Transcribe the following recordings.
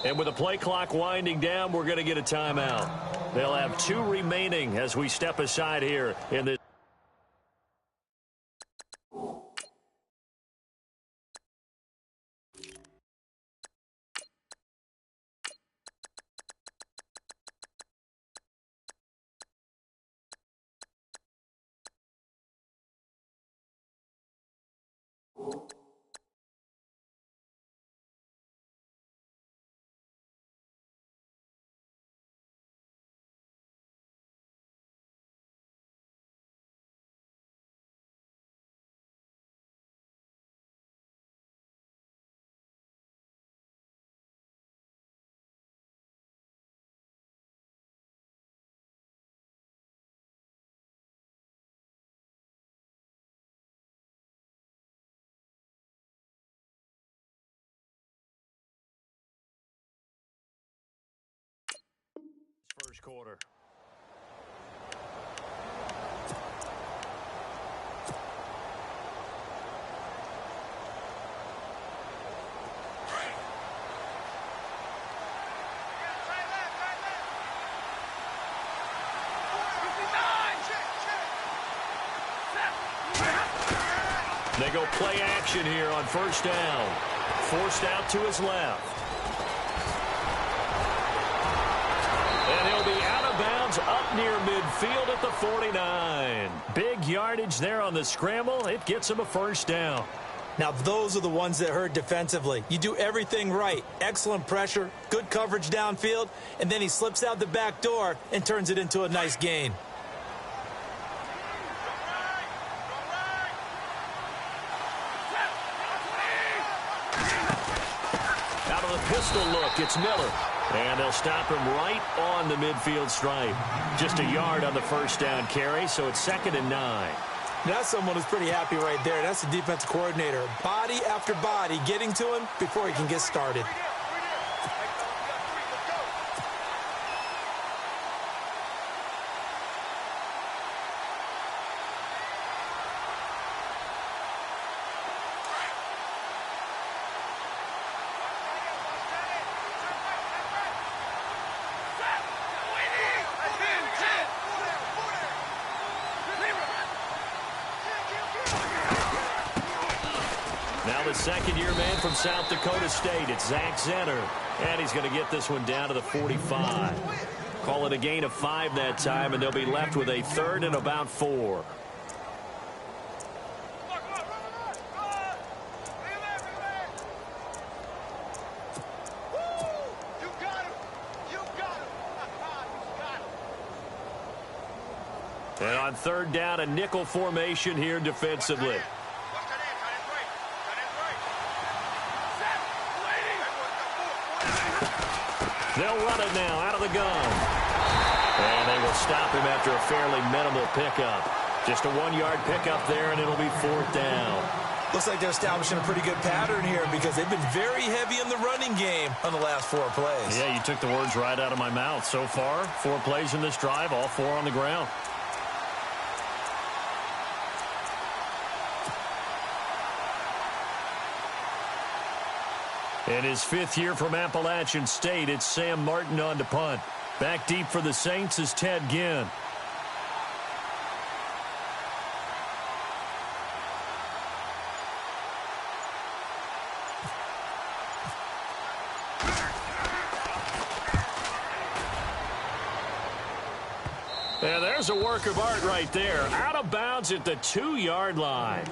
And with the play clock winding down, we're going to get a timeout. They'll have 2 remaining as we step aside here in this. First quarter. They go play action here on first down. Forced out to his left. And he'll be out of bounds up near midfield at the 49. Big yardage there on the scramble. It gets him a first down. Now, those are the ones that hurt defensively. You do everything right. Excellent pressure, good coverage downfield, and then he slips out the back door and turns it into a nice gain. Out of the pistol look, it's Miller. And they'll stop him right on the midfield stripe. Just a yard on the first down carry, so it's 2nd and 9. That's someone who's pretty happy right there. That's the defensive coordinator. Body after body getting to him before he can get started. Now the second-year man from South Dakota State, it's Zach Zenner. And he's going to get this one down to the 45. Call it a gain of 5 that time, and they'll be left with a 3rd and about 4. And on 3rd down, a nickel formation here defensively. They'll run it now out of the gun. And they will stop him after a fairly minimal pickup. Just a 1-yard pickup there, and it'll be 4th down. Looks like they're establishing a pretty good pattern here because they've been very heavy in the running game on the last 4 plays. Yeah, you took the words right out of my mouth. So far, 4 plays in this drive, all 4 on the ground. In his 5th year from Appalachian State, it's Sam Martin on to punt. Back deep for the Saints is Ted Ginn. And there's a work of art right there. Out of bounds at the 2-yard line.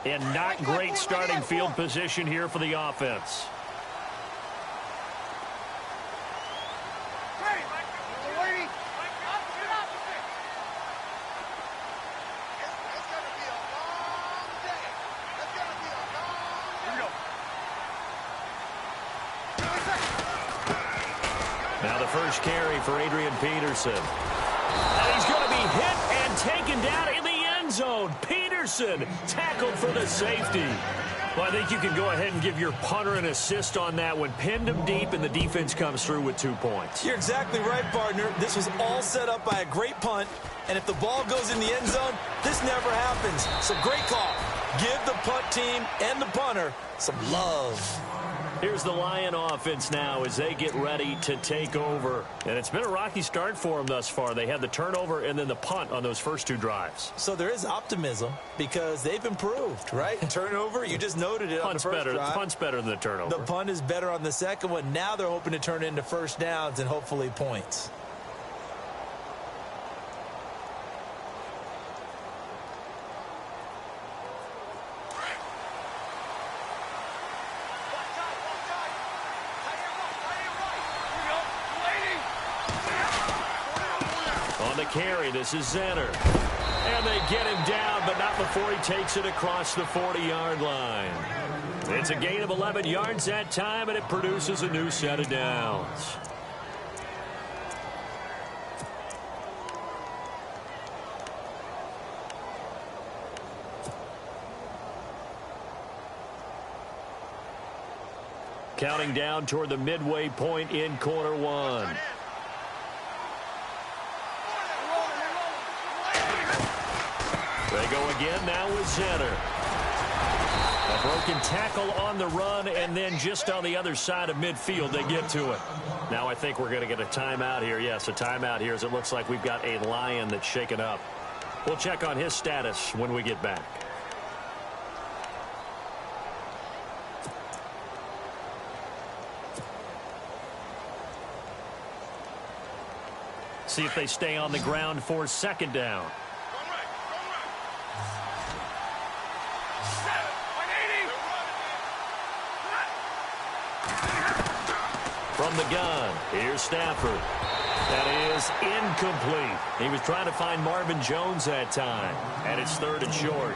And not great starting field position here for the offense. Now the first carry for Adrian Peterson. And he's going to be hit and taken down in the end zone. Peterson tackled for the safety. Well, I think you can go ahead and give your punter an assist on that one. Pinned him deep, and the defense comes through with 2 points. You're exactly right, partner. This was all set up by a great punt, and if the ball goes in the end zone, this never happens. So great call. Give the punt team and the punter some love. Here's the Lion offense now as they get ready to take over. And it's been a rocky start for them thus far. They had the turnover and then the punt on those first 2 drives. So there is optimism because they've improved, right? Turnover, you just noted it on the first drive. Punt's better than the turnover. The punt is better on the second one. Now they're hoping to turn it into first downs and hopefully points. On the carry, this is Zenner. And they get him down, but not before he takes it across the 40-yard line. It's a gain of 11 yards that time, and it produces a new set of downs. Counting down toward the midway point in quarter one. They go again now with Zenner. A broken tackle on the run, and then just on the other side of midfield, they get to it. Now I think we're going to get a timeout here. Yes, a timeout here as it looks like we've got a Lion that's shaken up. We'll check on his status when we get back. See if they stay on the ground for second down. From the gun, here's Stafford. That is incomplete. He was trying to find Marvin Jones that time, and it's 3rd and short.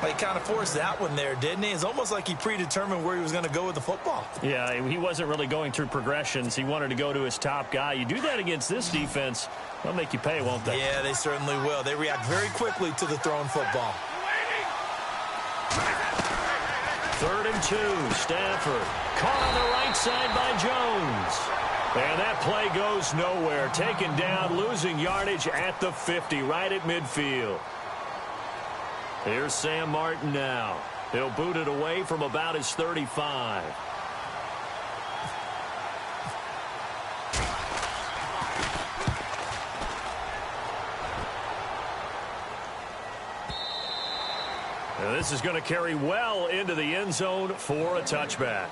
Well, he kind of forced that one there, didn't he? It's almost like he predetermined where he was going to go with the football. Yeah, he wasn't really going through progressions. He wanted to go to his top guy. You do that against this defense, they'll make you pay, won't they? Yeah, they certainly will. They react very quickly to the thrown football. 3rd and 2, Stafford. Caught on the right side by Jones. And that play goes nowhere. Taken down, losing yardage at the 50, right at midfield. Here's Sam Martin now. He'll boot it away from about his 35. Now this is going to carry well into the end zone for a touchback.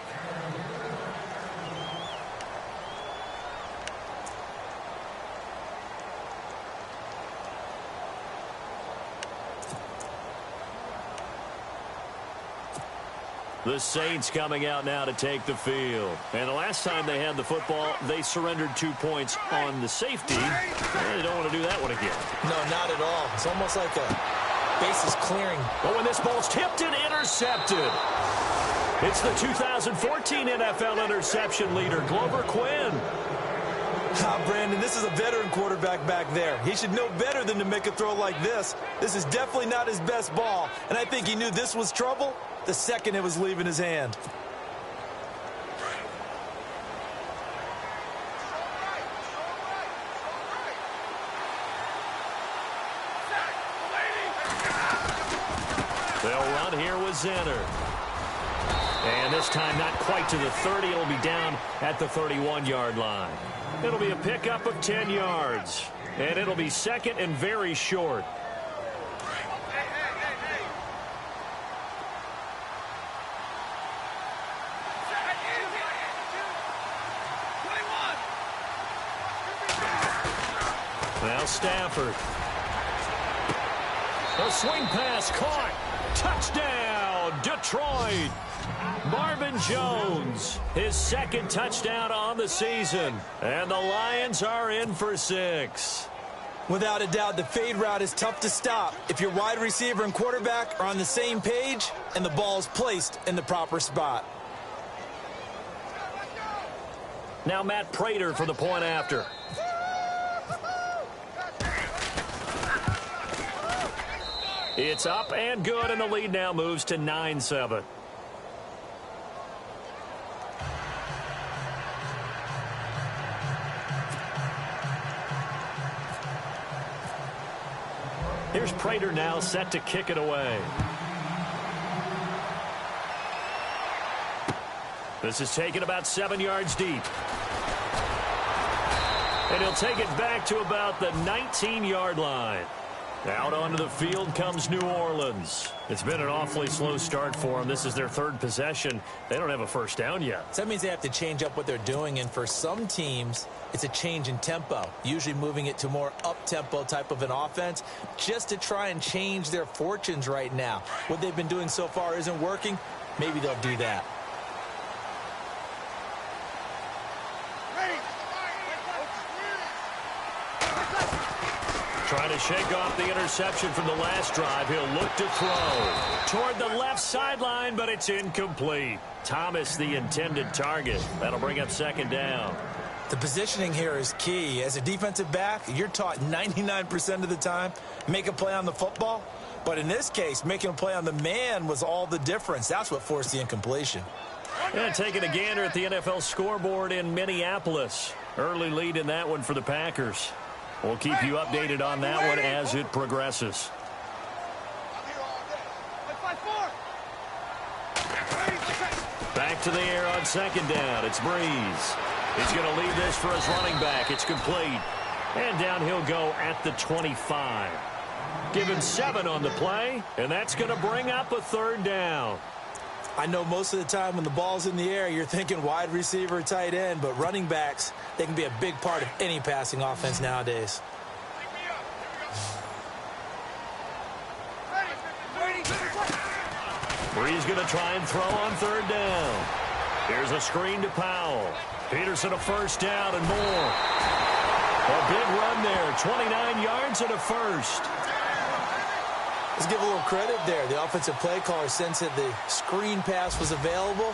The Saints coming out now to take the field. And the last time they had the football, they surrendered 2 points on the safety. And they don't want to do that one again. No, not at all. It's almost like a bases clearing. But when this ball's tipped and intercepted, it's the 2014 NFL interception leader, Glover Quinn. Brandon, this is a veteran quarterback back there. He should know better than to make a throw like this. This is definitely not his best ball, and I think he knew this was trouble the second it was leaving his hand. They'll run here with Zenner. And this time not quite to the 30. It'll be down at the 31-yard line. It'll be a pickup of 10 yards. And it'll be second and very short. Now Stafford. A swing pass caught. Touchdown, Detroit. Marvin Jones, his second touchdown on the season. And the Lions are in for 6. Without a doubt, the fade route is tough to stop if your wide receiver and quarterback are on the same page and the ball is placed in the proper spot. Now Matt Prater for the point after. It's up and good, and the lead now moves to 9-7. Here's Prater now set to kick it away. This is taken about 7 yards deep. And he'll take it back to about the 19-yard line. Out onto the field comes New Orleans. It's been an awfully slow start for them. This is their third possession. They don't have a first down yet. So that means they have to change up what they're doing, and for some teams, it's a change in tempo, usually moving it to more up-tempo type of an offense just to try and change their fortunes right now. What they've been doing so far isn't working. Maybe they'll do that. Trying to shake off the interception from the last drive. He'll look to throw toward the left sideline, but it's incomplete. Thomas, the intended target. That'll bring up second down. The positioning here is key. As a defensive back, you're taught 99% of the time, make a play on the football. But in this case, making a play on the man was all the difference. That's what forced the incompletion. And taking a gander at the NFL scoreboard in Minneapolis. Early lead in that one for the Packers. We'll keep you updated on that one as it progresses. Back to the air on second down. It's Breeze. He's going to leave this for his running back. It's complete. And down he'll go at the 25. Give him 7 on the play, and that's going to bring up a third down. I know most of the time when the ball's in the air, you're thinking wide receiver, tight end, but running backs, they can be a big part of any passing offense nowadays. Breeze going to try and throw on third down. Here's a screen to Powell. Peterson a first down and more. A big run there, 29 yards and a first. Let's give a little credit there. The offensive play caller sensed that the screen pass was available.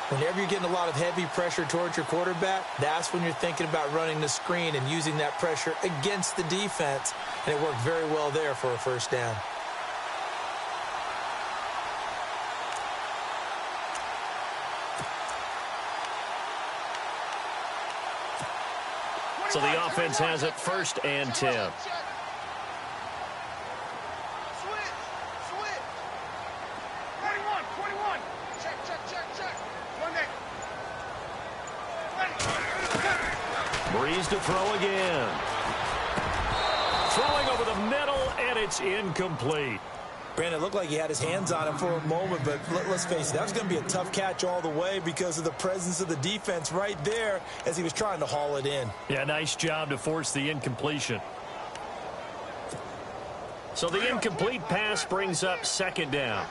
Whenever you're getting a lot of heavy pressure towards your quarterback, that's when you're thinking about running the screen and using that pressure against the defense. And it worked very well there for a first down. So the offense has it first and 10. Breeze to throw again. Throwing over the middle, and it's incomplete. Brandon, it looked like he had his hands on him for a moment, but let's face it, that was going to be a tough catch all the way because of the presence of the defense right there as he was trying to haul it in. Yeah, nice job to force the incompletion. So the incomplete pass brings up second down.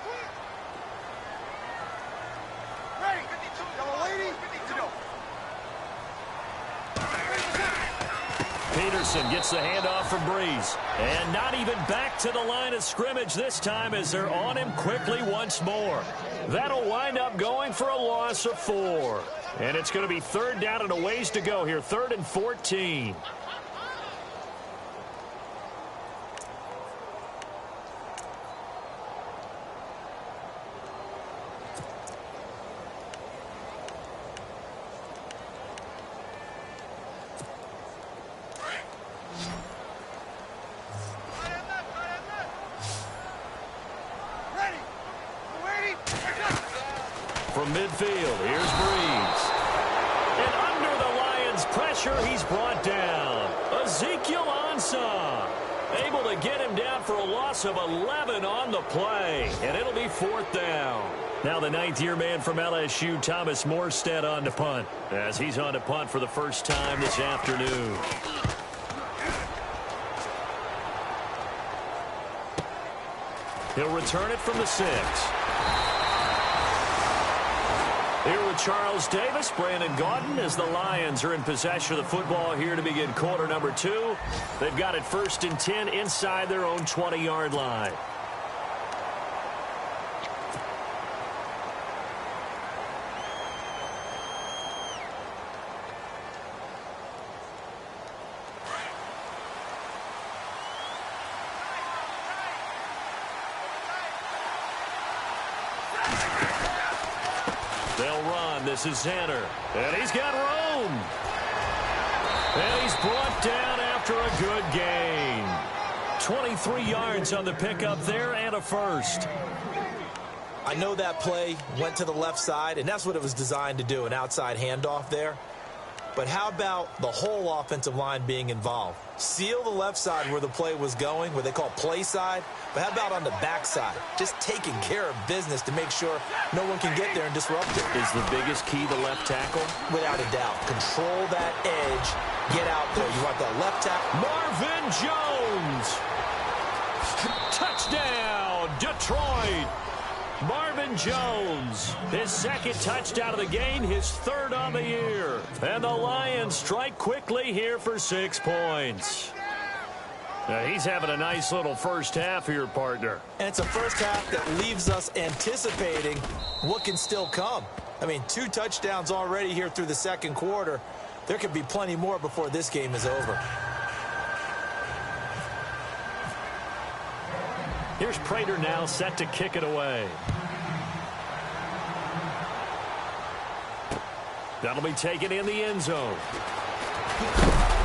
Peterson gets the handoff from Breeze. And not even back to the line of scrimmage this time as they're on him quickly once more. That'll wind up going for a loss of 4. And it's going to be third down and a ways to go here. 3rd and 14. From midfield, here's Breeze. And under the Lions' pressure, he's brought down. Ezekiel Ansah able to get him down for a loss of 11 on the play. And it'll be 4th down. Now the 9th-year man from LSU, Thomas Morstead, on to punt. As he's on to punt for the first time this afternoon. He'll return it from the 6. Here with Charles Davis, Brandon Gaudin, as the Lions are in possession of the football here to begin quarter number 2. They've got it 1st and 10 inside their own 20-yard line. They'll run. This is Zanner. And he's got room. And he's brought down after a good gain. 23 yards on the pickup there and a first. I know that play went to the left side, and that's what it was designed to do, an outside handoff there. But how about the whole offensive line being involved? Seal the left side where the play was going, what they call play side. But how about on the back side? Just taking care of business to make sure no one can get there and disrupt it. Is the biggest key the left tackle? Without a doubt. Control that edge. Get out there. You want the left tackle. Marvin Jones. Touchdown, Detroit. Marvin Jones, his second touchdown of the game, his third on the year. And the Lions strike quickly here for 6 points. Now, he's having a nice little first half here, partner. And it's a first half that leaves us anticipating what can still come. I mean, 2 touchdowns already here through the second quarter. There could be plenty more before this game is over. Here's Prater now set to kick it away. That'll be taken in the end zone.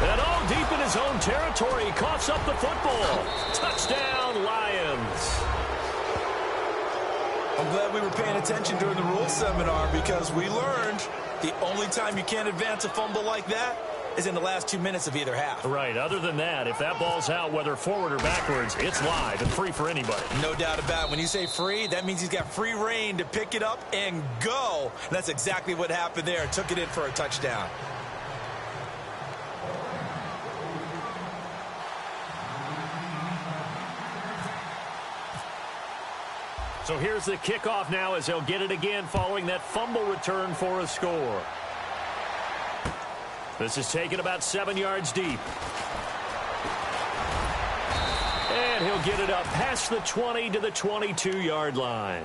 And all deep in his own territory, he coughs up the football. Touchdown, Lions. I'm glad we were paying attention during the rules seminar because we learned the only time you can't advance a fumble like that is in the last 2 minutes of either half. Right. Other than that, if that ball's out, whether forward or backwards, it's live and free for anybody. No doubt about it. When you say free, that means he's got free reign to pick it up and go. And that's exactly what happened there. Took it in for a touchdown. So here's the kickoff now as they'll get it again following that fumble return for a score. This is taken about 7 yards deep. And he'll get it up past the 20 to the 22-yard line.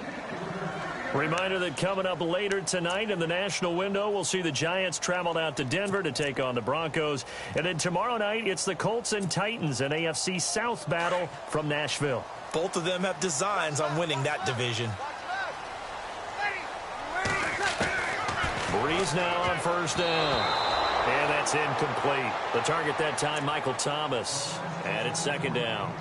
Reminder that coming up later tonight in the national window, we'll see the Giants travel out to Denver to take on the Broncos. And then tomorrow night, it's the Colts and Titans, an AFC South battle from Nashville. Both of them have designs on winning that division. Breeze now on first down. And that's incomplete. The target that time, Michael Thomas. And it's second down.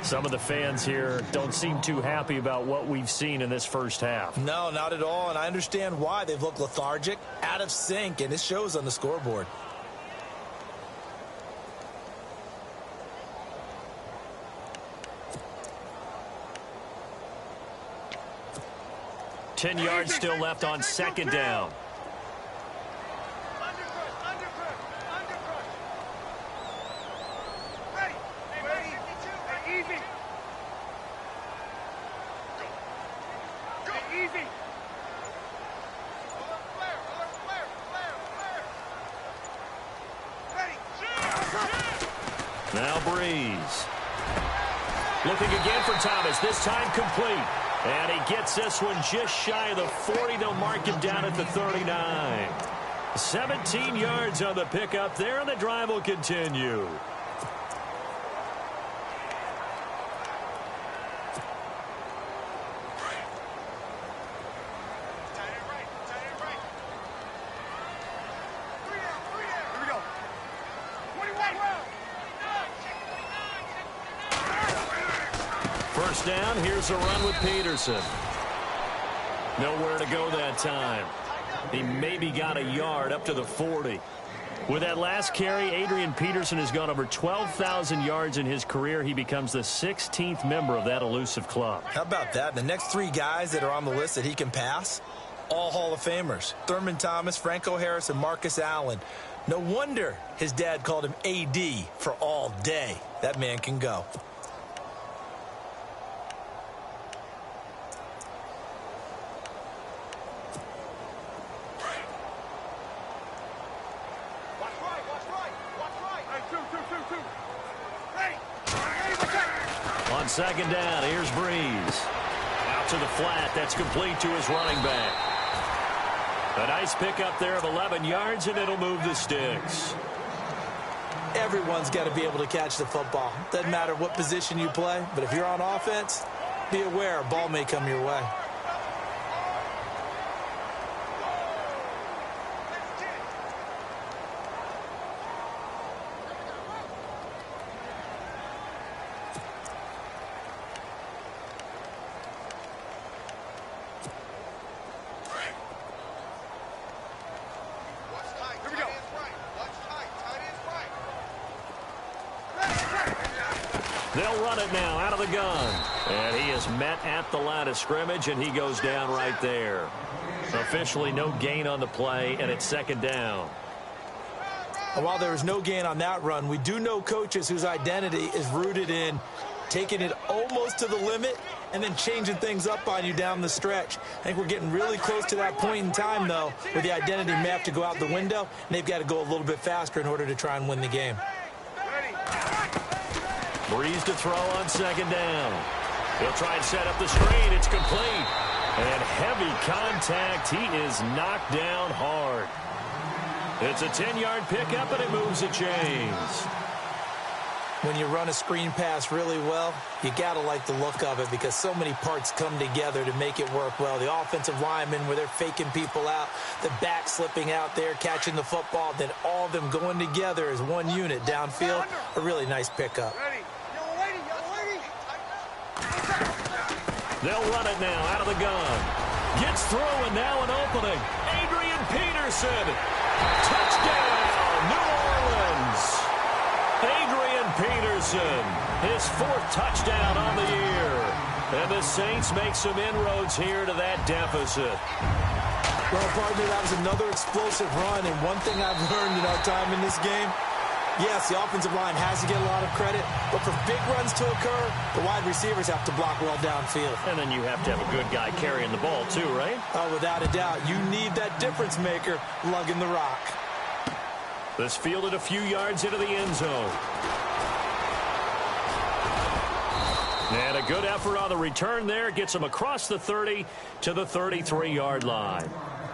Some of the fans here don't seem too happy about what we've seen in this first half. No, not at all. And I understand why. They've looked lethargic, out of sync, and it shows on the scoreboard. Ten yards still left on second down. Now Breeze. Looking again for Thomas, this time complete. And he gets this one just shy of the 40. They'll mark him down at the 39. 17 yards on the pickup there, and the drive will continue. First down, here's a run with Peterson. Nowhere to go that time. He maybe got a yard up to the 40. With that last carry, Adrian Peterson has gone over 12,000 yards in his career. He becomes the 16th member of that elusive club. How about that? The next 3 guys that are on the list that he can pass, all Hall of Famers. Thurman Thomas, Franco Harris, and Marcus Allen. No wonder his dad called him AD for all day. That man can go. On second down, here's Breeze. Out to the flat. That's complete to his running back. A nice pickup there of 11 yards, and it'll move the sticks. Everyone's got to be able to catch the football. Doesn't matter what position you play, but if you're on offense, be aware a ball may come your way. They'll run it now out of the gun. And he is met at the line of scrimmage, and he goes down right there. Officially no gain on the play, and it's second down. And while there was no gain on that run, we do know coaches whose identity is rooted in taking it almost to the limit and then changing things up on you down the stretch. I think we're getting really close to that point in time, though, where the identity may have to go out the window, and they've got to go a little bit faster in order to try and win the game. Breeze to throw on second down. He'll try and set up the screen. It's complete. And heavy contact. He is knocked down hard. It's a 10-yard pickup, and it moves the chains. When you run a screen pass really well, you got to like the look of it because so many parts come together to make it work well. The offensive linemen, where they're faking people out, the back slipping out there, catching the football, then all of them going together as one unit downfield. A really nice pickup. They'll run it now out of the gun. Gets through, and now an opening. Adrian Peterson. Touchdown, New Orleans. Adrian Peterson, his 4th touchdown on the year. And the Saints make some inroads here to that deficit. Well, partner, that was another explosive run, and one thing I've learned in our time in this game, yes, the offensive line has to get a lot of credit, but for big runs to occur, the wide receivers have to block well downfield. And then you have to have a good guy carrying the ball too, right? Oh, without a doubt. You need that difference maker lugging the rock. This fielded a few yards into the end zone. And a good effort on the return there. Gets him across the 30 to the 33-yard line.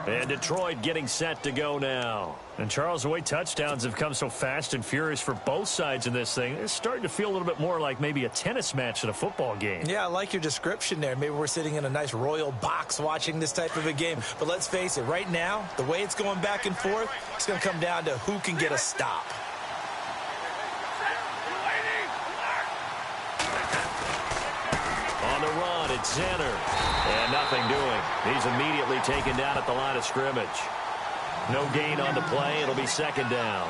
And Detroit getting set to go now. And, Charles, the way touchdowns have come so fast and furious for both sides in this thing, it's starting to feel a little bit more like maybe a tennis match than a football game. Yeah, I like your description there. Maybe we're sitting in a nice royal box watching this type of a game. But let's face it, right now, the way it's going back and forth, it's going to come down to who can get a stop. On the run, it's Zenner. And nothing doing. He's immediately taken down at the line of scrimmage. No gain on the play. It'll be second down.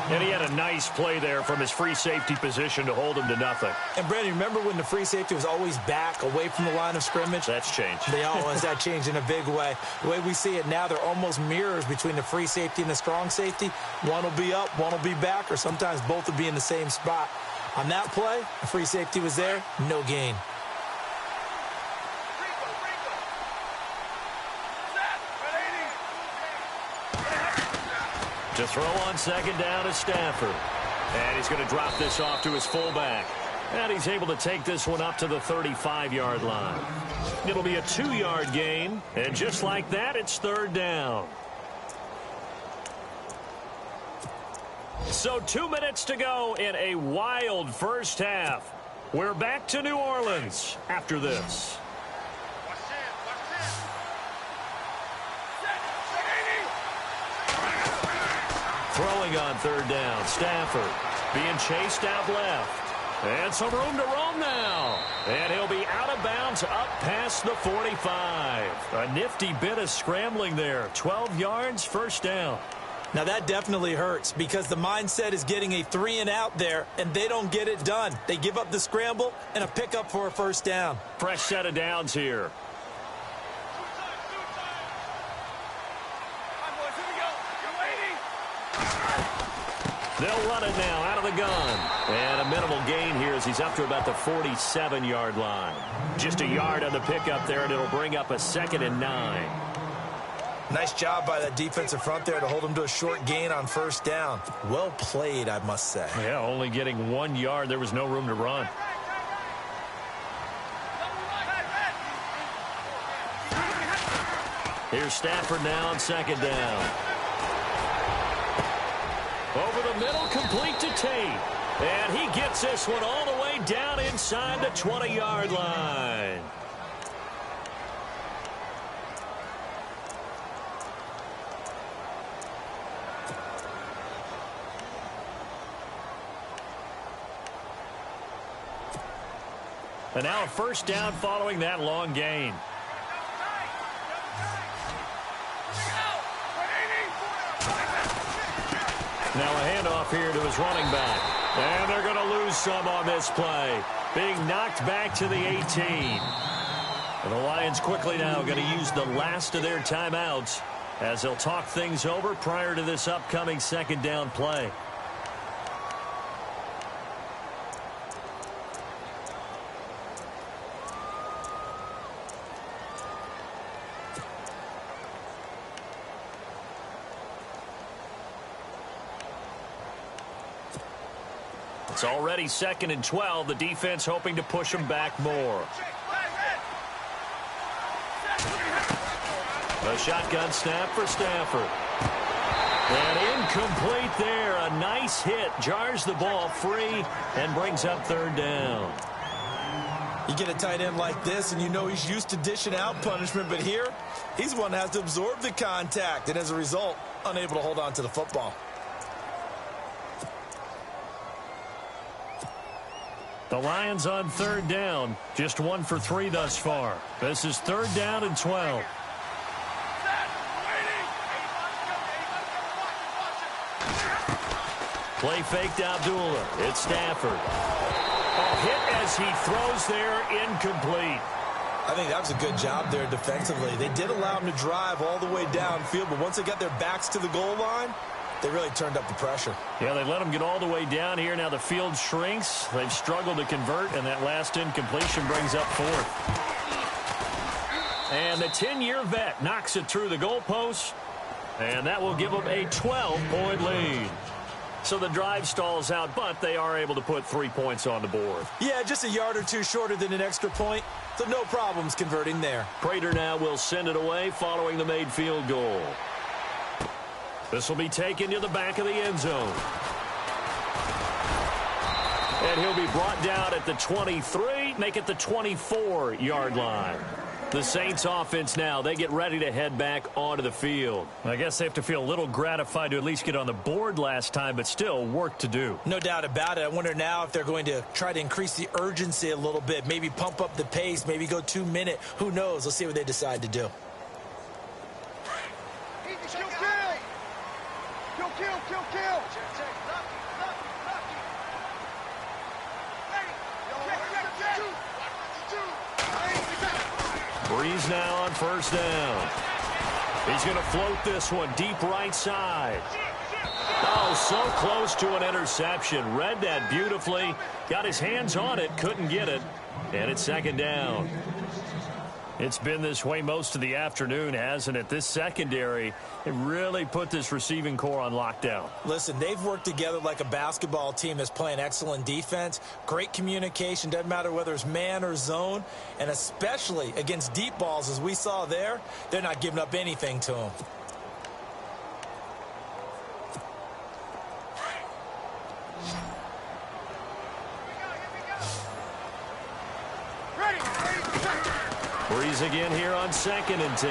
And he had a nice play there from his free safety position to hold him to nothing. And, Brandon, remember when the free safety was always back, away from the line of scrimmage? That's changed. They always that changed in a big way. The way we see it now, they're almost mirrors between the free safety and the strong safety. One will be up, one will be back, or sometimes both will be in the same spot. On that play, the free safety was there, no gain. To throw on second down is Stafford. And he's going to drop this off to his fullback. And he's able to take this one up to the 35-yard line. It'll be a 2-yard gain. And just like that, it's third down. So 2 minutes to go in a wild first half. We're back to New Orleans after this. Throwing on third down, Stafford being chased out left. And some room to roam now. And he'll be out of bounds up past the 45. A nifty bit of scrambling there. 12 yards, first down. Now that definitely hurts because the mindset is getting a 3-and-out there, and they don't get it done. They give up the scramble and a pickup for a first down. Fresh set of downs here. They'll run it now out of the gun. And a minimal gain here as he's up to about the 47-yard line. Just a yard on the pickup there, and it'll bring up a 2nd and 9. Nice job by that defensive front there to hold him to a short gain on first down. Well played, I must say. Yeah, only getting 1 yard. There was no room to run. Here's Stafford now on second down. Over the middle, complete to Tate. And he gets this one all the way down inside the 20-yard line. And now a first down following that long gain. Now a handoff here to his running back. And they're going to lose some on this play. Being knocked back to the 18. And the Lions quickly now going to use the last of their timeouts as they'll talk things over prior to this upcoming second down play. It's already 2nd and 12. The defense hoping to push them back more. A shotgun snap for Stafford. And incomplete there. A nice hit. Jars the ball free and brings up 3rd down. You get a tight end like this, and you know he's used to dishing out punishment, but here, he's the one that has to absorb the contact, and as a result, unable to hold on to the football. The Lions on 3rd down. Just 1 for 3 thus far. This is 3rd down and 12. Play faked Abdullah. It's Stafford. A hit as he throws there, incomplete. I think that was a good job there defensively. They did allow him to drive all the way downfield, but once they got their backs to the goal line, they really turned up the pressure. Yeah, they let him get all the way down here. Now the field shrinks. They've struggled to convert, and that last incompletion brings up 4th. And the 10-year vet knocks it through the goalpost, and that will give them a 12-point lead. So the drive stalls out, but they are able to put 3 points on the board. Yeah, just a yard or two shorter than an extra point, so no problems converting there. Prater now will send it away following the made field goal. This will be taken to the back of the end zone. And he'll be brought down at the 23, make it the 24-yard line. The Saints offense now, they get ready to head back onto the field. I guess they have to feel a little gratified to at least get on the board last time, but still work to do. No doubt about it. I wonder now if they're going to try to increase the urgency a little bit, maybe pump up the pace, maybe go 2-minute. Who knows? Let's see what they decide to do. Kill. Breeze now on 1st down. He's going to float this one deep right side. Oh, so close to an interception. Read that beautifully. Got his hands on it, couldn't get it. And it's 2nd down. It's been this way most of the afternoon, hasn't it? This secondary, it really put this receiving core on lockdown. Listen, they've worked together like a basketball team that's playing excellent defense. Great communication, doesn't matter whether it's man or zone. And especially against deep balls, as we saw there, they're not giving up anything to them. Breeze again here on 2nd and 10.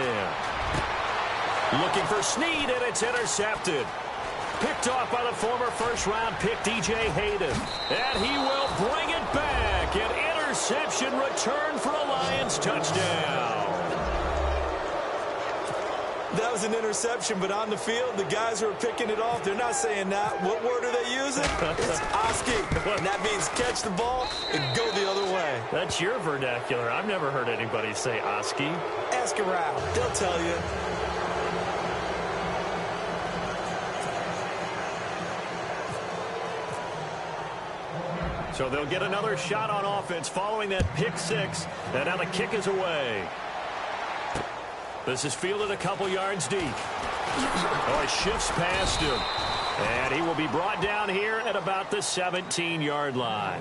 Looking for Snead, and it's intercepted. Picked off by the former first-round pick, DJ Hayden. And he will bring it back. An interception return for a Lions touchdown. That was an interception, but on the field, the guys who are picking it off, they're not saying that. What word are they using? It's Oski. And that means catch the ball and go the other way. That's your vernacular. I've never heard anybody say Oski. Ask around. They'll tell you. So they'll get another shot on offense following that pick 6. And now the kick is away. This is fielded a couple yards deep. Oh, it shifts past him. And he will be brought down here at about the 17-yard line.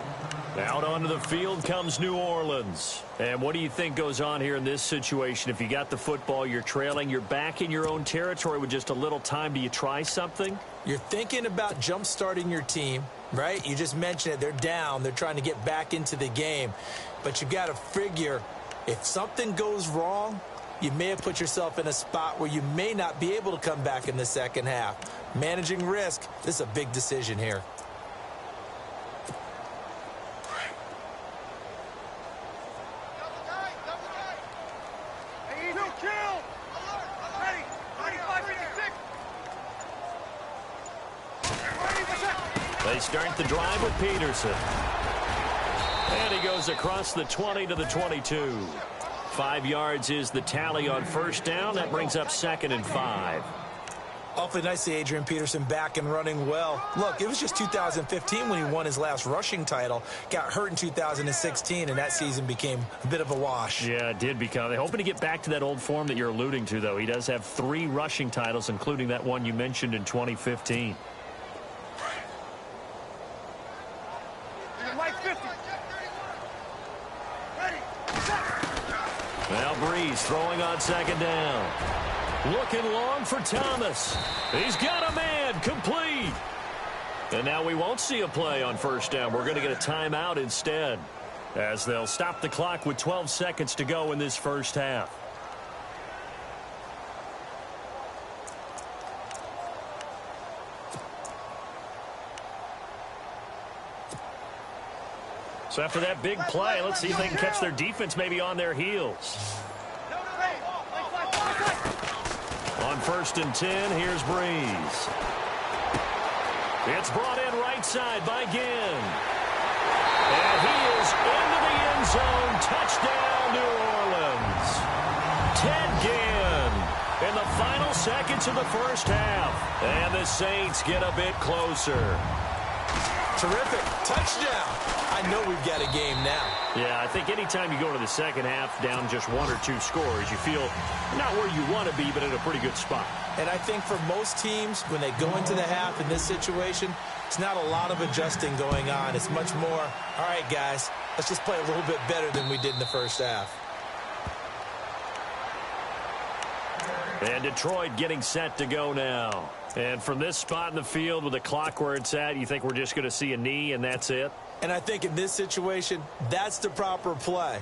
Out onto the field comes New Orleans. And what do you think goes on here in this situation? If you got the football, you're trailing, you're back in your own territory with just a little time. Do you try something? You're thinking about jump-starting your team, right? You just mentioned it. They're down. They're trying to get back into the game. But you got to figure if something goes wrong, you may have put yourself in a spot where you may not be able to come back in the second half. Managing risk, this is a big decision here. They start the drive with Peterson. And he goes across the 20 to the 22. 5 yards is the tally on first down. That brings up 2nd and 5. Awfully nice to see Adrian Peterson back and running well. Look, it was just 2015 when he won his last rushing title. Got hurt in 2016, and that season became a bit of a wash. Yeah, it did become. They're hoping to get back to that old form that you're alluding to, though. He does have 3 rushing titles, including that one you mentioned in 2015. Now Breeze throwing on 2nd down. Looking long for Thomas. He's got a man. Complete. And now we won't see a play on first down. We're going to get a timeout instead, as they'll stop the clock with 12 seconds to go in this first half. So after that big play, let's see if they can catch their defense maybe on their heels. On 1st and 10, here's Breeze. It's brought in right side by Ginn. And he is into the end zone. Touchdown, New Orleans. Ted Ginn in the final seconds of the first half. And the Saints get a bit closer. Terrific. Touchdown. I know we've got a game now. Yeah, I think anytime you go to the second half down just 1 or 2 scores, you feel not where you want to be, but in a pretty good spot. And I think for most teams, when they go into the half in this situation, it's not a lot of adjusting going on. It's much more, all right, guys, let's just play a little bit better than we did in the first half. And Detroit getting set to go now. And from this spot in the field with the clock where it's at, you think we're just going to see a knee and that's it? And I think in this situation, that's the proper play.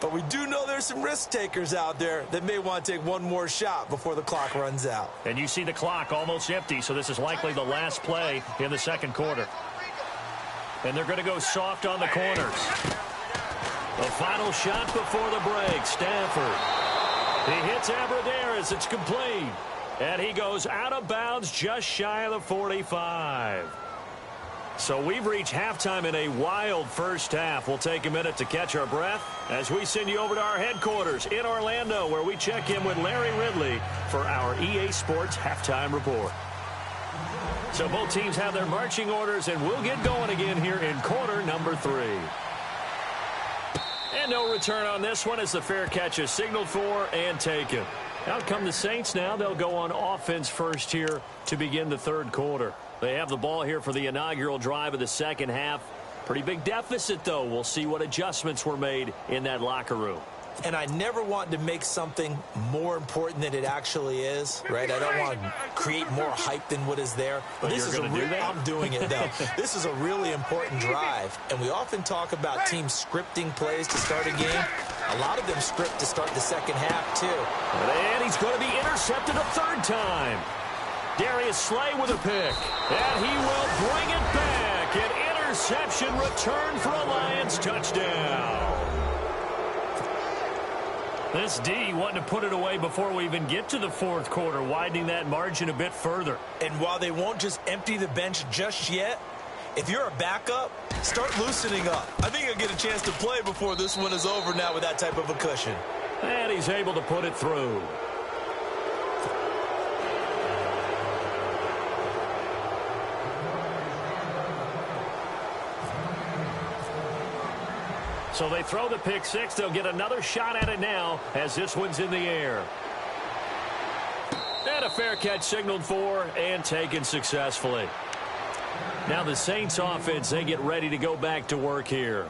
But we do know there's some risk takers out there that may want to take one more shot before the clock runs out. And you see the clock almost empty, so this is likely the last play in the second quarter. And they're going to go soft on the corners. The final shot before the break, Stafford. He hits Abradaris. It's complete. And he goes out of bounds just shy of the 45. So we've reached halftime in a wild first half. We'll take a minute to catch our breath as we send you over to our headquarters in Orlando, where we check in with Larry Ridley for our EA Sports Halftime Report. So both teams have their marching orders, and we'll get going again here in quarter number 3. And no return on this one as the fair catch is signaled for and taken. Out come the Saints now. They'll go on offense first here to begin the third quarter. They have the ball here for the inaugural drive of the second half. Pretty big deficit, though. We'll see what adjustments were made in that locker room. And I never want to make something more important than it actually is, right? I don't want to create more hype than what is there. But this is I'm doing it, though. This is a really important drive. And we often talk about teams scripting plays to start a game. A lot of them script to start the second half, too. And he's going to be intercepted a third time. Darius Slay with a pick. And he will bring it back. An interception return for a Lions touchdown. This D wanting to put it away before we even get to the fourth quarter, widening that margin a bit further. And while they won't just empty the bench just yet, if you're a backup, start loosening up. I think you'll get a chance to play before this one is over now with that type of a cushion. And he's able to put it through. So they throw the pick six. They'll get another shot at it now as this one's in the air. And a fair catch signaled for and taken successfully. Now the Saints offense, they get ready to go back to work here.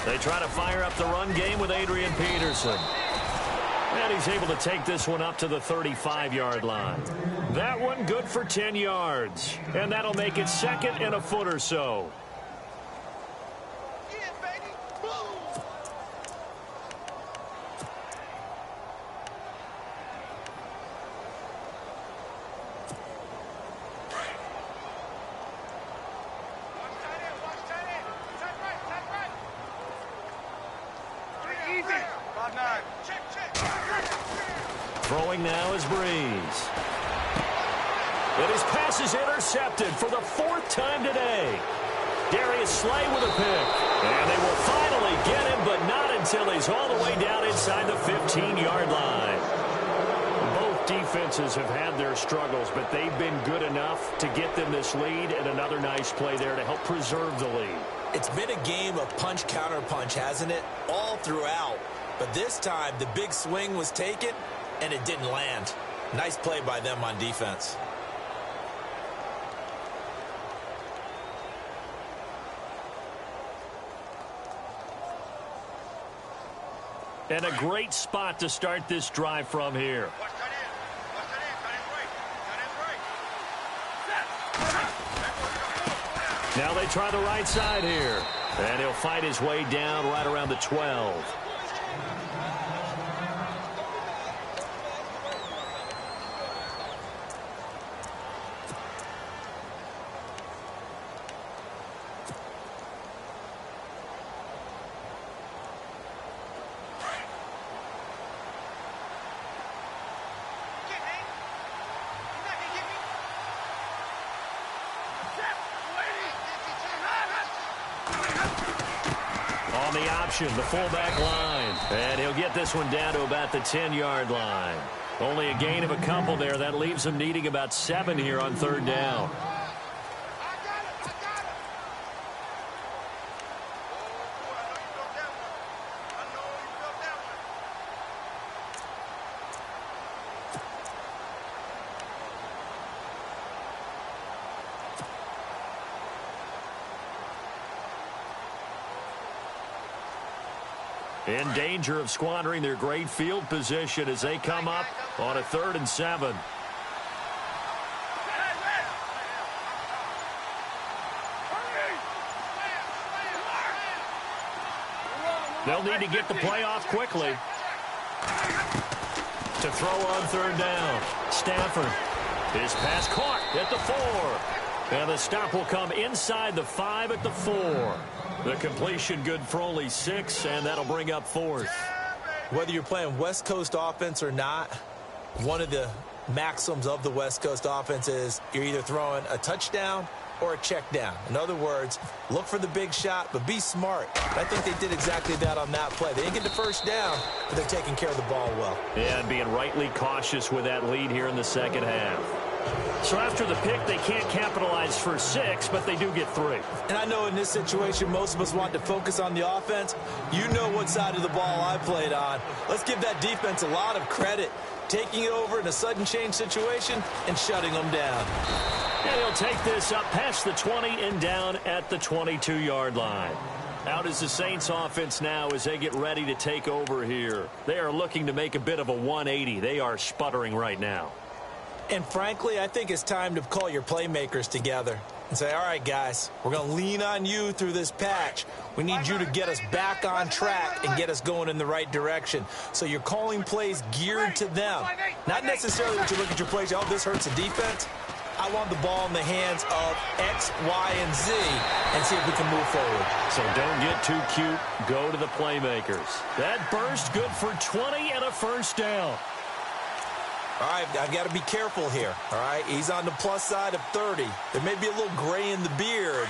They try to fire up the run game with Adrian Peterson. And he's able to take this one up to the 35-yard line. That one good for 10 yards. And that'll make it second and a foot or so. Throwing now is Breeze. And his pass is intercepted for the 4th time today. Darius Slay with a pick. And they will finally get him, but not until he's all the way down inside the 15-yard line. Both defenses have had their struggles, but they've been good enough to get them this lead, and another nice play there to help preserve the lead. It's been a game of punch-counter-punch, hasn't it? All throughout. But this time, the big swing was taken, and it didn't land. Nice play by them on defense. And a great spot to start this drive from here. Now they try the right side here. And he'll fight his way down right around the 12. On the option, the fullback line. And he'll get this one down to about the 10-yard line. Only a gain of a couple there. That leaves him needing about 7 here on 3rd down. In danger of squandering their great field position as they come up on a 3rd and 7. They'll need to get the play off quickly. To throw on 3rd down. Stafford. His pass caught at the 4. And the stop will come inside the 5 at the 4. The completion good for only 6, and that'll bring up 4th. Whether you're playing West Coast offense or not, one of the maxims of the West Coast offense is you're either throwing a touchdown or a check down. In other words, look for the big shot, but be smart. I think they did exactly that on that play. They didn't get the first down, but they're taking care of the ball well. Yeah, and being rightly cautious with that lead here in the 2nd half. So after the pick, they can't capitalize for 6, but they do get 3. And I know in this situation, most of us want to focus on the offense. You know what side of the ball I played on. Let's give that defense a lot of credit, taking it over in a sudden change situation and shutting them down. And he'll take this up past the 20 and down at the 22-yard line. Out is the Saints offense now as they get ready to take over here. They are looking to make a bit of a 180. They are sputtering right now. And frankly, I think it's time to call your playmakers together and say, all right, guys, we're going to lean on you through this patch. We need you to get us back on track and get us going in the right direction. So you're calling plays geared to them. Not necessarily that you look at your plays, oh, this hurts the defense. I want the ball in the hands of X, Y, and Z and see if we can move forward. So don't get too cute. Go to the playmakers. That burst good for 20 and a 1st down. All right, I've got to be careful here, all right? He's on the plus side of 30. There may be a little gray in the beard,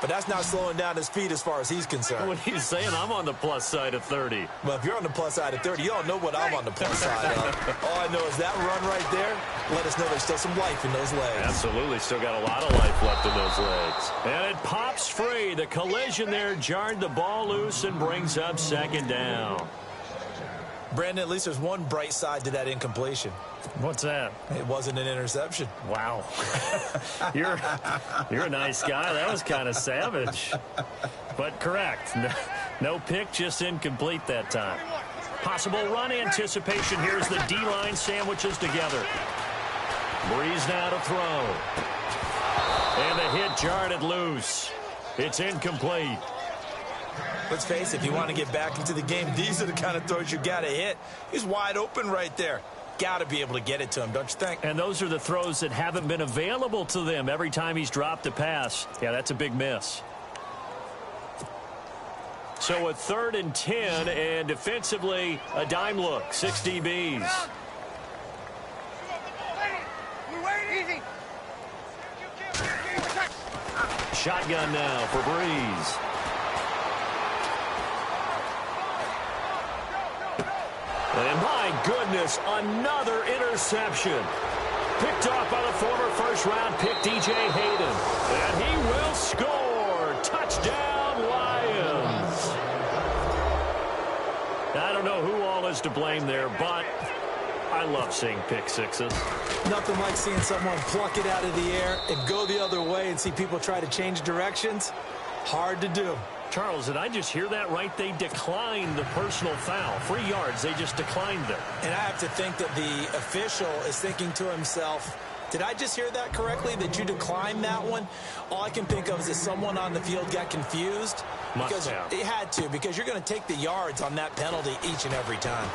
but that's not slowing down his feet as far as he's concerned. What he's saying, I'm on the plus side of 30. Well, if you're on the plus side of 30, you don't know what I'm on the plus side of. All I know is that run right there let us know there's still some life in those legs. Absolutely, still got a lot of life left in those legs. And it pops free. The collision there jarred the ball loose and brings up 2nd down. Brandon, at least there's one bright side to that incompletion. What's that? It wasn't an interception. Wow. You're a nice guy. That was kind of savage. But correct. No pick, just incomplete that time. Possible run anticipation. Here's the D-line sandwiches together. Breeze now to throw. And the hit jarred it loose. It's incomplete. Let's face it, if you want to get back into the game, these are the kind of throws you got to hit. He's wide open right there. Got to be able to get it to him, don't you think? And those are the throws that haven't been available to them every time he's dropped a pass. Yeah, that's a big miss. So a 3rd and 10, and defensively, a dime look, 6 DBs. Shotgun now for Breeze. And my goodness, another interception. Picked off by the former first-round pick, D.J. Hayden. And he will score. Touchdown, Lions. I don't know who all is to blame there, but I love seeing pick sixes. Nothing like seeing someone pluck it out of the air and go the other way and see people try to change directions. Hard to do. Charles, did I just hear that right? They declined the personal foul. 3 yards, they just declined them. And I have to think that the official is thinking to himself, did I just hear that correctly, that you declined that one? All I can think of is that someone on the field got confused. Must have. It had to, because you're going to take the yards on that penalty each and every time.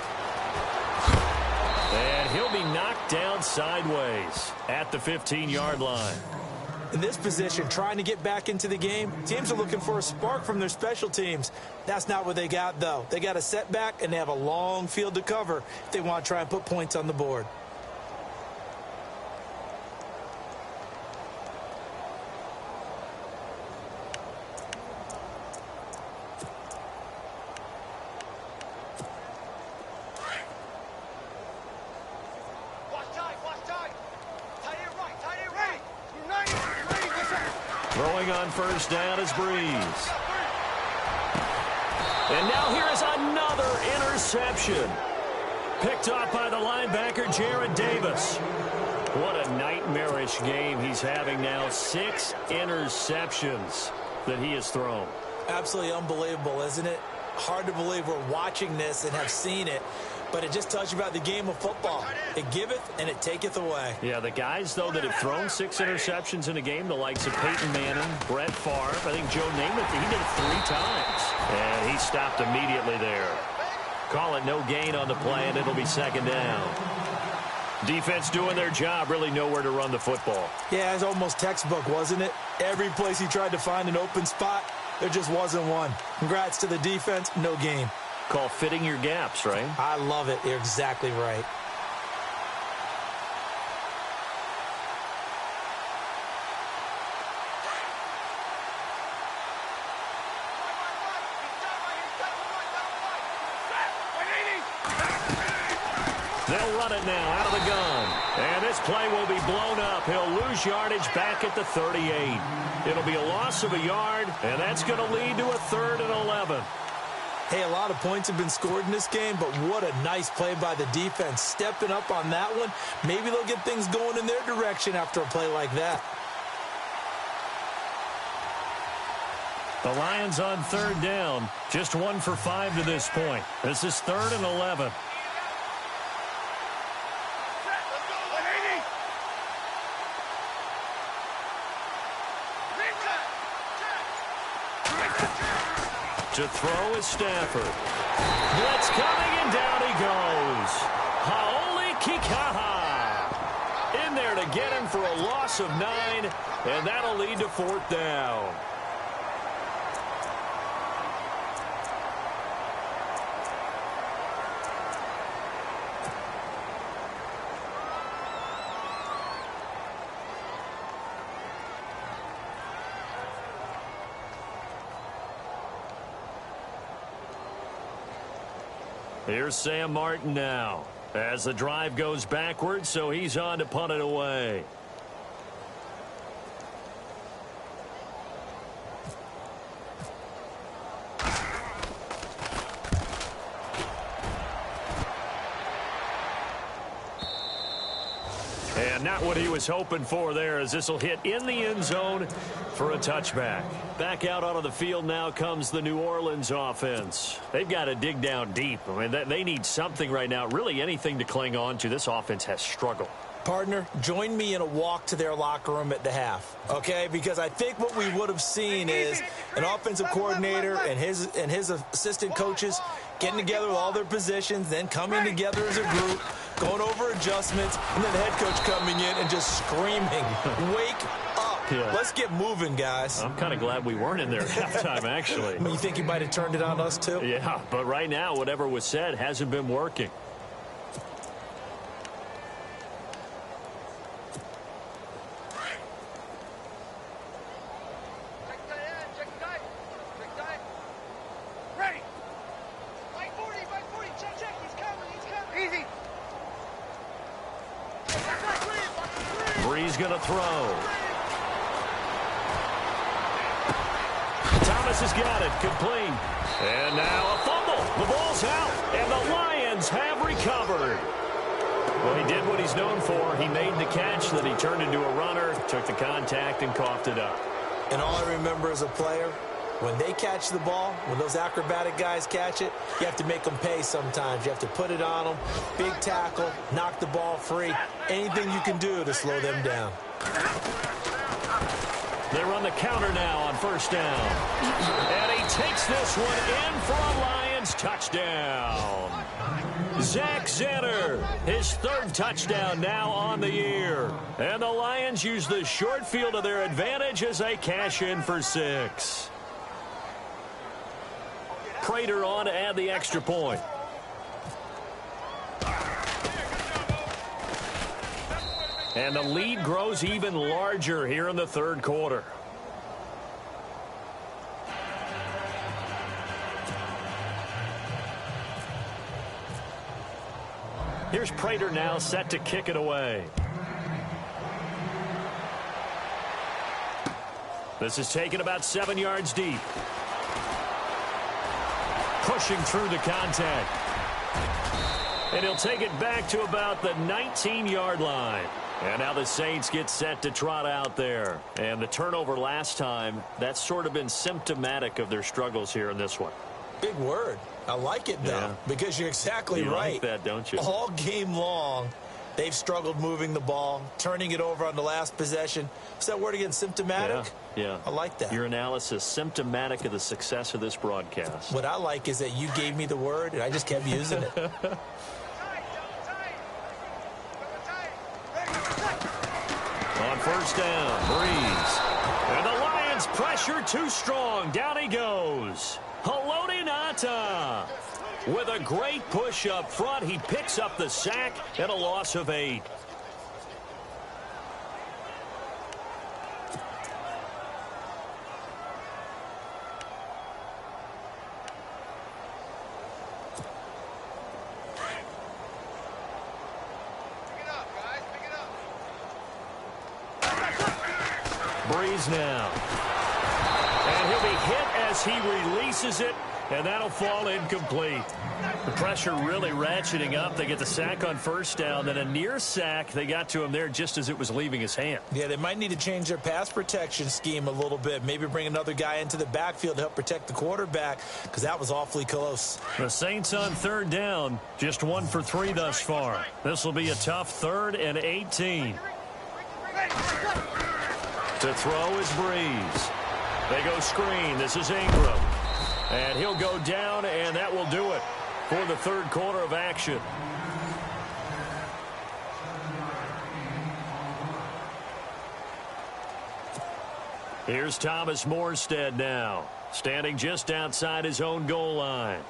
And he'll be knocked down sideways at the 15-yard line. In this position, trying to get back into the game, teams are looking for a spark from their special teams. That's not what they got, though. They got a setback, and they have a long field to cover if they want to try and put points on the board. Throwing on first down is Breeze. And now here is another interception. Picked off by the linebacker, Jared Davis. What a nightmarish game he's having now. 6 interceptions that he has thrown. Absolutely unbelievable, isn't it? Hard to believe we're watching this and have seen it, but it just tells you about the game of football. It giveth and it taketh away. Yeah, the guys, though, that have thrown 6 interceptions in a game, the likes of Peyton Manning, Brett Favre, I think Joe Namath, he did it 3 times. And he stopped immediately there. Call it no gain on the play, and it'll be 2nd down. Defense doing their job, really nowhere to run the football. Yeah, it's almost textbook, wasn't it? Every place he tried to find an open spot, there just wasn't one. Congrats to the defense, no gain. Call fitting your gaps, right? I love it. You're exactly right. They'll run it now out of the gun. And this play will be blown up. He'll lose yardage back at the 38. It'll be a loss of a yard, and that's going to lead to a 3rd and 11. Hey, a lot of points have been scored in this game, but what a nice play by the defense. Stepping up on that one, maybe they'll get things going in their direction after a play like that. The Lions on 3rd down, just 1 for 5 to this point. This is 3rd and 11. To throw is Stafford. Blitz coming, and down he goes. Haoli Kikaha. In there to get him for a loss of 9, and that'll lead to 4th down. Here's Sam Martin now as the drive goes backwards, so he's on to punt it away. And not what he was hoping for there, as this will hit in the end zone for a touchback. Back out onto the field now comes the New Orleans offense. They've got to dig down deep. I mean, they need something right now, really anything to cling on to. This offense has struggled. Partner, join me in a walk to their locker room at the half, okay? Because I think what we would have seen is an offensive coordinator and his assistant coaches getting together with all their positions, then coming together as a group, going over adjustments, and then the head coach coming in and just screaming, wake up. Yeah. Let's get moving, guys. I'm kind of glad we weren't in there at halftime, actually. I mean, you think you might have turned it on us, too? Yeah, but right now, whatever was said hasn't been working. Breeze going to throw. Thomas has got it. Complete. And now a fumble. The ball's out. And the Lions have recovered. Well, he did what he's known for. He made the catch, then he turned into a runner, took the contact, and coughed it up. And all I remember as a player, when they catch the ball, when those acrobatic guys catch it, you have to make them pay sometimes. You have to put it on them, big tackle, knock the ball free, anything you can do to slow them down. They run the counter now on first down. And he takes this one in for a Lions touchdown. Zach Zenner, his third touchdown now on the year. And the Lions use the short field to their advantage as they cash in for 6. Prater on to add the extra point. And the lead grows even larger here in the third quarter. Here's Prater now set to kick it away. This is taken about 7 yards deep. Pushing through the contact. And he'll take it back to about the 19-yard line. And now the Saints get set to trot out there. And the turnover last time, that's sort of been symptomatic of their struggles here in this one. Big word. I like it, though, because you're exactly right. You like that, don't you? All game long, they've struggled moving the ball, turning it over on the last possession. What's that word again, symptomatic? Yeah. I like that. Your analysis, symptomatic of the success of this broadcast. What I like is that you gave me the word, and I just kept using it. On first down, Breeze. And the Lions pressure too strong. Down he goes. Haloti Ngata. With a great push up front, he picks up the sack and a loss of 8. Breeze now. And he'll be hit as he releases it, and that'll fall incomplete. The pressure really ratcheting up. They get the sack on first down, then a near sack. They got to him there just as it was leaving his hand. Yeah, they might need to change their pass protection scheme a little bit. Maybe bring another guy into the backfield to help protect the quarterback, because that was awfully close. The Saints on third down, just 1 for 3 thus far. This will be a tough 3rd and 18. To throw is Breeze. They go screen. This is Ingram. And he'll go down, and that will do it for the third quarter of action. Here's Thomas Morstead now, standing just outside his own goal line.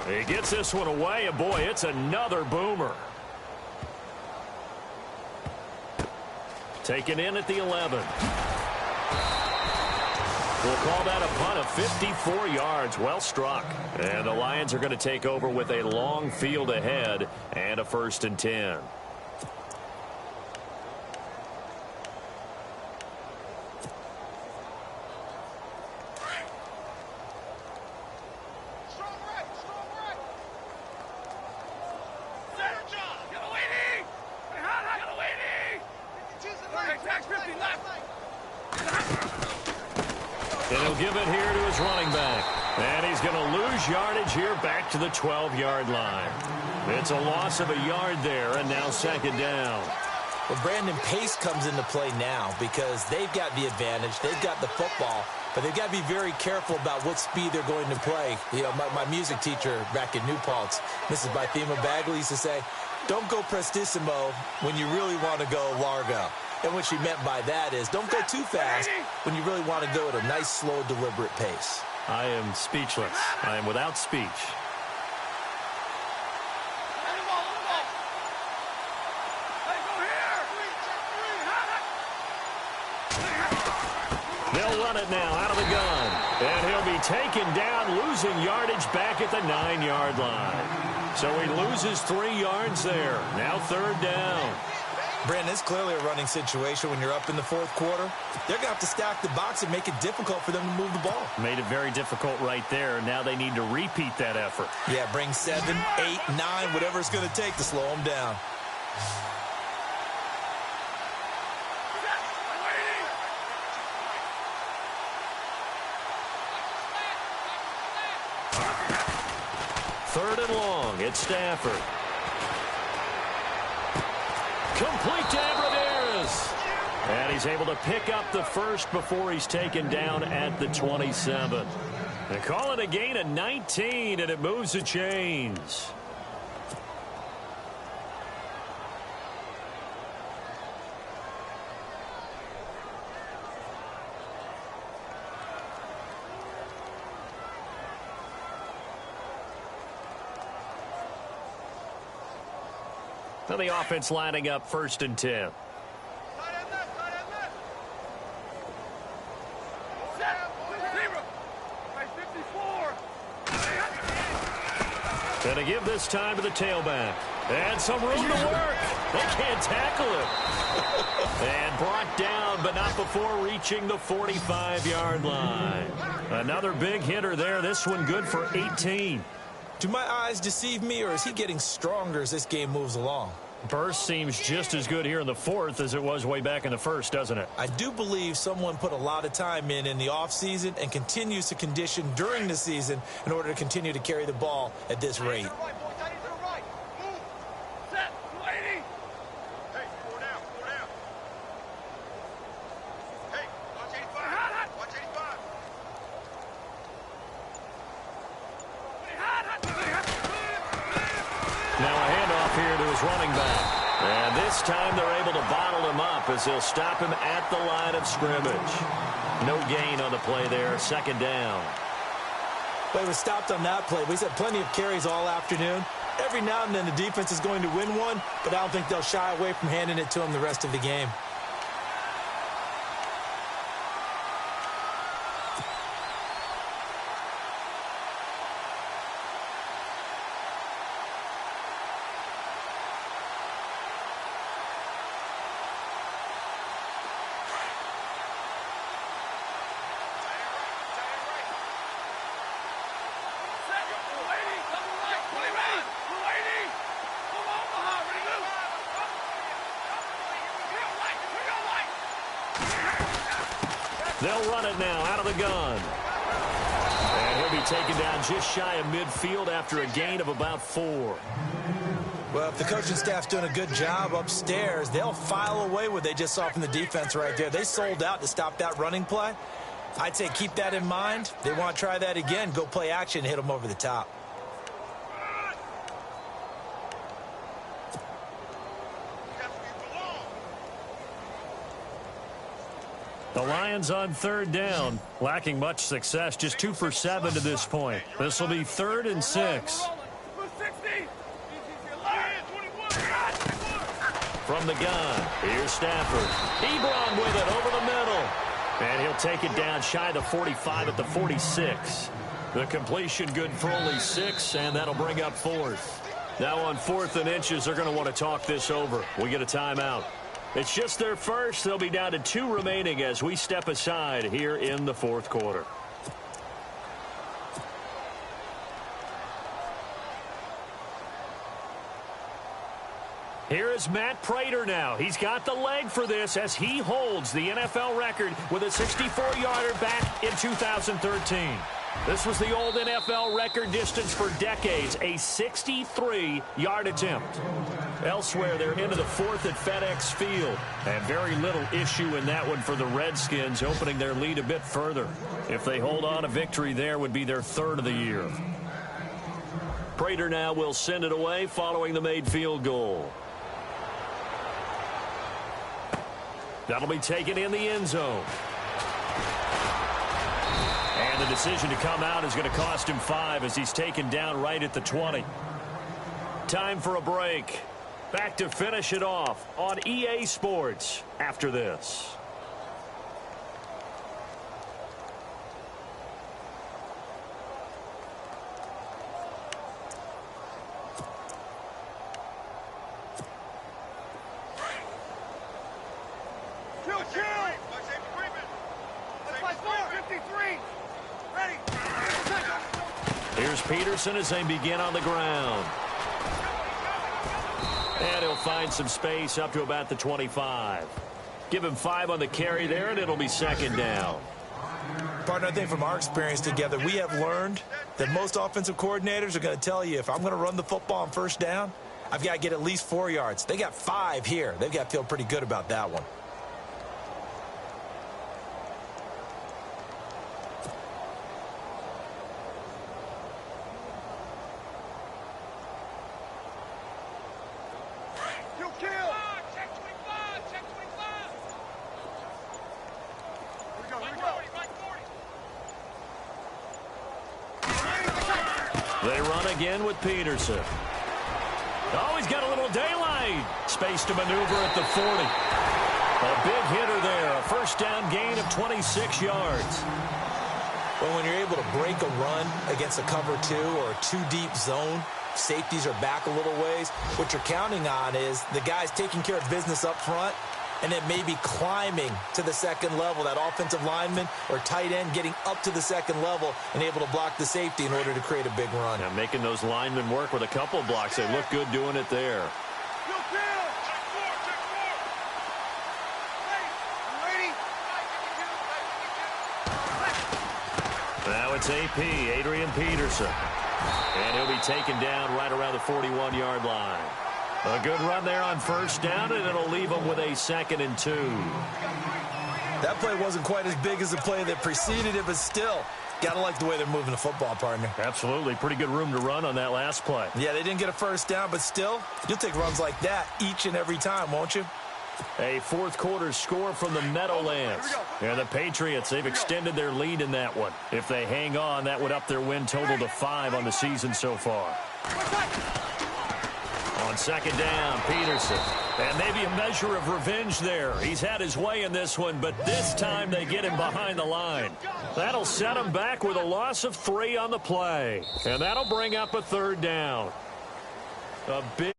He gets this one away, and boy, it's another boomer. Taken in at the 11. We'll call that a punt of 54 yards. Well struck. And the Lions are going to take over with a long field ahead and a 1st and 10. And he'll give it here to his running back. And he's going to lose yardage here back to the 12-yard line. It's a loss of a yard there, and now second down. Well, Brandon, pace comes into play now because they've got the advantage. They've got the football, but they've got to be very careful about what speed they're going to play. You know, my music teacher back in New Paltz, Mrs. Bythema Bagley, used to say, don't go prestissimo when you really want to go largo. And what she meant by that is don't go too fast when you really want to go at a nice, slow, deliberate pace. I am speechless. I am without speech. They'll run it now out of the gun. And he'll be taken down, losing yardage back at the 9-yard line. So he loses 3 yards there. Now third down. Brandon, it's clearly a running situation when you're up in the fourth quarter. They're going to have to stack the box and make it difficult for them to move the ball. Made it very difficult right there. Now they need to repeat that effort. Yeah, bring 7, 8, 9, whatever it's going to take to slow them down. Third and long. It's Stafford. Complete to Abrederis. And he's able to pick up the first before he's taken down at the 27. They call it a gain of 19, and it moves the chains. Now the offense lining up first and 10. Going to give this time to the tailback. And some room to work. They can't tackle it. And brought down, but not before reaching the 45-yard line. Another big hitter there. This one good for 18. Do my eyes deceive me, or is he getting stronger as this game moves along? Burst seems just as good here in the fourth as it was way back in the first, doesn't it? I do believe someone put a lot of time in the offseason and continues to condition during the season in order to continue to carry the ball at this rate. Running back. And this time they're able to bottle him up as they'll stop him at the line of scrimmage. No gain on the play there. Second down. Well, he was stopped on that play. He's had plenty of carries all afternoon. Every now and then the defense is going to win one, but I don't think they'll shy away from handing it to him the rest of the game. They'll run it now out of the gun. And he'll be taken down just shy of midfield after a gain of about 4. Well, if the coaching staff's doing a good job upstairs, they'll file away what they just saw from the defense right there. They sold out to stop that running play. I'd say keep that in mind. They want to try that again. Go play action and hit them over the top. The Lions on third down, lacking much success, just 2 for 7 to this point. This will be 3rd and 6. From the gun, here's Stafford. Ebron with it over the middle. And he'll take it down shy of the 45 at the 46. The completion good for only 6, and that'll bring up 4th. Now on 4th and inches, they're going to want to talk this over. We get a timeout. It's just their first. They'll be down to 2 remaining as we step aside here in the fourth quarter. Here is Matt Prater now. He's got the leg for this as he holds the NFL record with a 64-yarder back in 2013. This was the old NFL record distance for decades, a 63-yard attempt. Elsewhere, they're into the fourth at FedEx Field. And very little issue in that one for the Redskins, opening their lead a bit further. If they hold on, a victory there would be their third of the year. Prater now will send it away following the made field goal. That'll be taken in the end zone. And the decision to come out is going to cost him 5 as he's taken down right at the 20. Time for a break. Back to finish it off on EA Sports after this. Here's Peterson as they begin on the ground. And he'll find some space up to about the 25. Give him 5 on the carry there, and it'll be second down. Partner, I think from our experience together, we have learned that most offensive coordinators are going to tell you, if I'm going to run the football on first down, I've got to get at least 4 yards. They got 5 here. They've got to feel pretty good about that one. They run again with Peterson. Oh, he's got a little daylight. Space to maneuver at the 40. A big hitter there. A first down gain of 26 yards. Well, when you're able to break a run against a cover 2 or a 2-deep zone, safeties are back a little ways. What you're counting on is the guys taking care of business up front and then maybe climbing to the second level, that offensive lineman or tight end getting up to the second level and able to block the safety in order to create a big run. Yeah, making those linemen work with a couple of blocks. They look good doing it there. Now it's AP, Adrian Peterson. And he'll be taken down right around the 41-yard line. A good run there on first down, and it'll leave them with a 2nd and 2. That play wasn't quite as big as the play that preceded it, but still, got to like the way they're moving the football, partner. Absolutely. Pretty good room to run on that last play. Yeah, they didn't get a first down, but still, you'll take runs like that each and every time, won't you? A fourth-quarter score from the Meadowlands. And the Patriots, they've extended their lead in that one. If they hang on, that would up their win total to 5 on the season so far. On second down, Peterson. And maybe a measure of revenge there. He's had his way in this one, but this time they get him behind the line. That'll set him back with a loss of 3 on the play. And that'll bring up a third down. A big